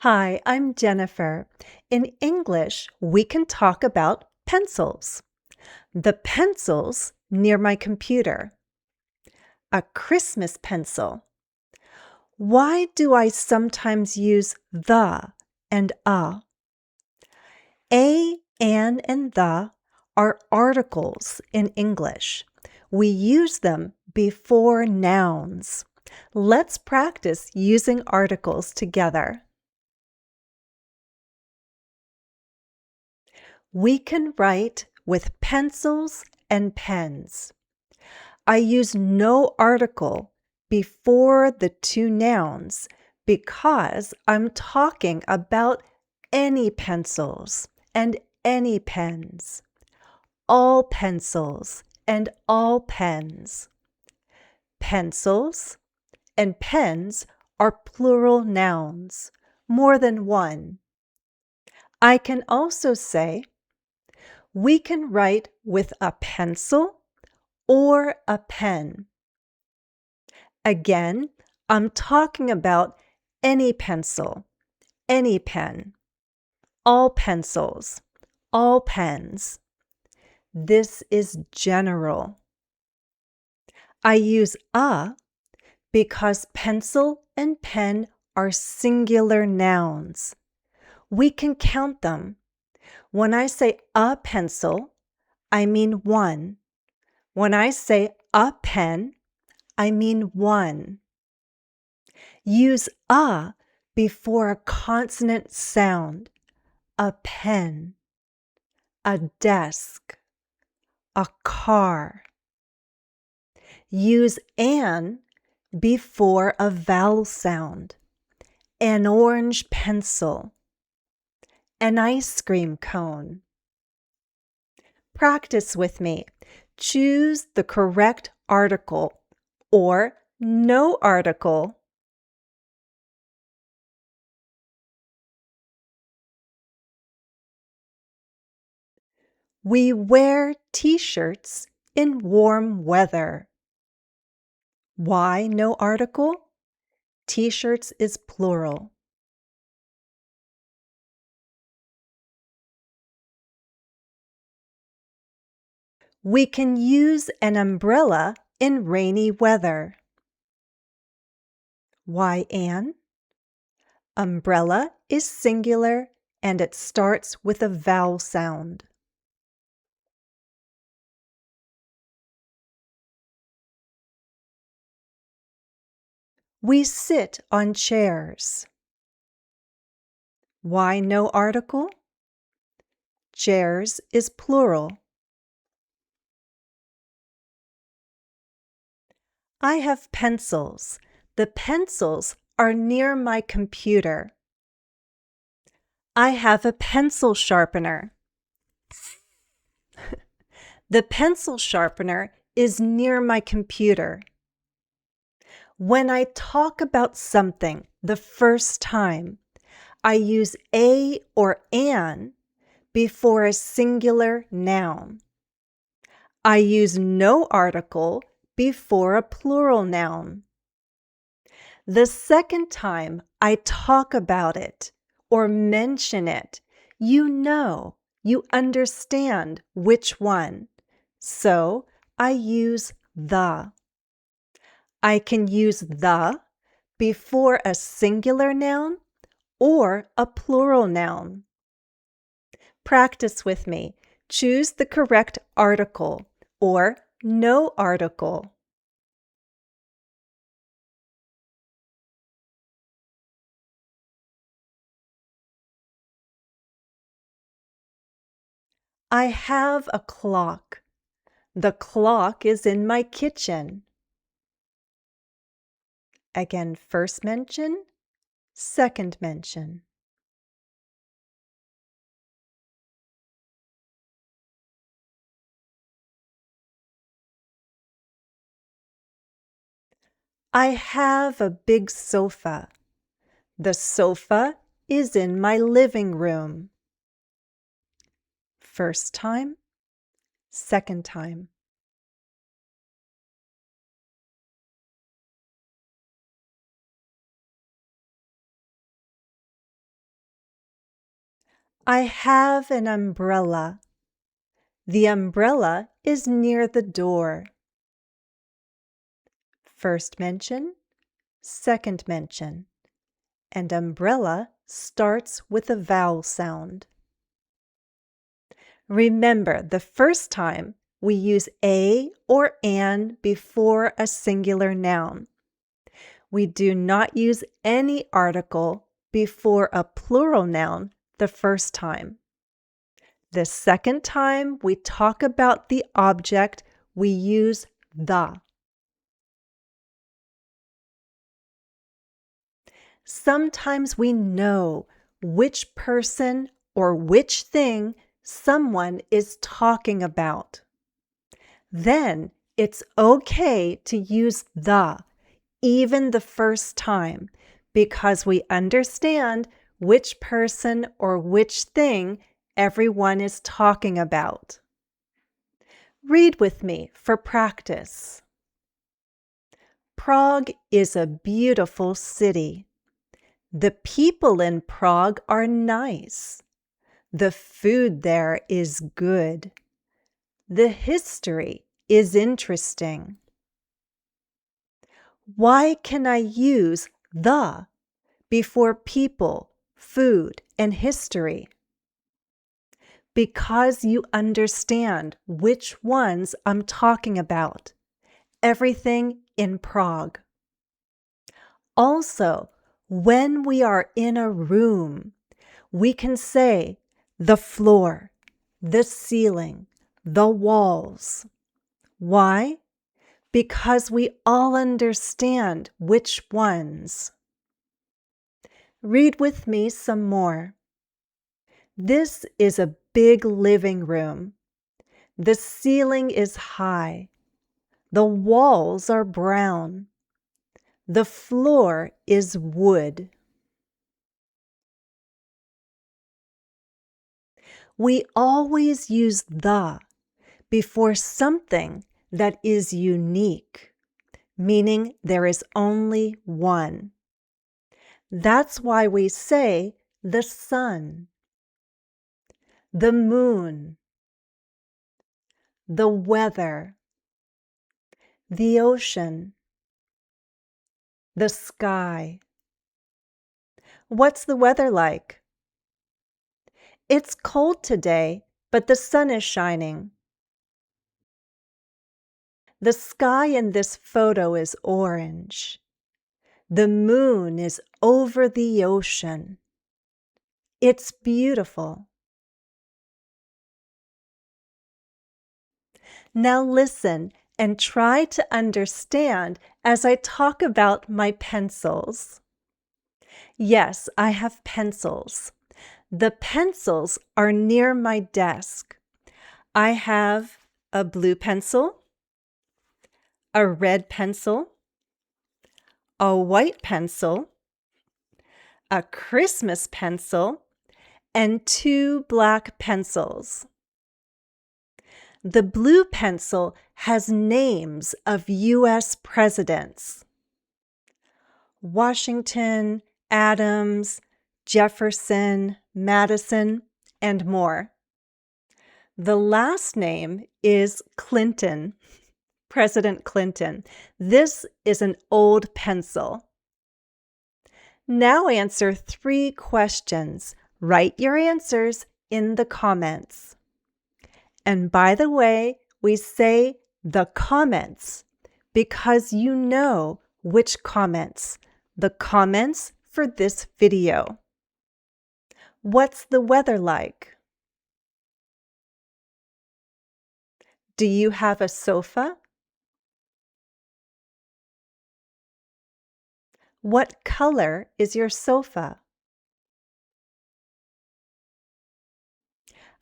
Hi, I'm Jennifer. In English, we can talk about pencils. The pencils near my computer. A Christmas pencil. Why do I sometimes use the and a? A, an, and the are articles in English. We use them before nouns. Let's practice using articles together. We can write with pencils and pens. I use no article before the two nouns because I'm talking about any pencils and any pens. All pencils and all pens. Pencils and pens are plural nouns, more than one. I can also say, we can write with a pencil or a pen. Again, I'm talking about any pencil, any pen, all pencils, all pens. This is general. I use a because pencil and pen are singular nouns. We can count them. When I say a pencil, I mean one. When I say a pen, I mean one. Use a before a consonant sound. A pen, a desk, a car. Use an before a vowel sound. An orange pencil, an ice cream cone. Practice with me. Choose the correct article or no article. We wear t-shirts in warm weather. Why no article? T-shirts is plural. We can use an umbrella in rainy weather. Why an? Umbrella is singular and it starts with a vowel sound. We sit on chairs. Why no article? Chairs is plural. I have pencils. The pencils are near my computer. I have a pencil sharpener. The pencil sharpener is near my computer. When I talk about something the first time, I use a or an before a singular noun. I use no article before a plural noun. The second time I talk about it or mention it, you understand which one. So I use the. I can use the before a singular noun or a plural noun. Practice with me. Choose the correct article or no article. I have a clock. The clock is in my kitchen. Again, first mention, second mention. I have a big sofa. The sofa is in my living room. First time, second time. I have an umbrella. The umbrella is near the door. First mention, second mention, and umbrella starts with a vowel sound. Remember, the first time we use a or an before a singular noun. We do not use any article before a plural noun the first time. The second time we talk about the object, we use the. Sometimes we know which person or which thing someone is talking about. Then it's okay to use the, even the first time, because we understand which person or which thing everyone is talking about. Read with me for practice. Prague is a beautiful city. The people in Prague are nice. The food there is good. The history is interesting. Why can I use the before people, food, and history? Because you understand which ones I'm talking about. Everything in Prague. Also, when we are in a room, we can say the floor, the ceiling, the walls. Why? Because we all understand which ones. Read with me some more. This is a big living room. The ceiling is high. The walls are brown. The floor is wood. We always use the before something that is unique, meaning there is only one. That's why we say the sun, the moon, the weather, the ocean, the sky. What's the weather like? It's cold today, but the sun is shining. The sky in this photo is orange. The moon is over the ocean. It's beautiful. Now listen and try to understand as I talk about my pencils. Yes, I have pencils. The pencils are near my desk. I have a blue pencil, a red pencil, a white pencil, a Christmas pencil, and 2 black pencils. The blue pencil has names of U.S. presidents: Washington, Adams, Jefferson, Madison, and more. The last name is Clinton, President Clinton. This is an old pencil. Now answer 3 questions. Write your answers in the comments. And by the way, we say the comments because you know which comments. The comments for this video. What's the weather like? Do you have a sofa? What color is your sofa?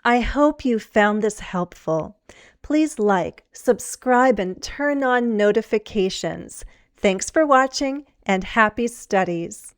I hope you found this helpful. Please like, subscribe, and turn on notifications. Thanks for watching and happy studies.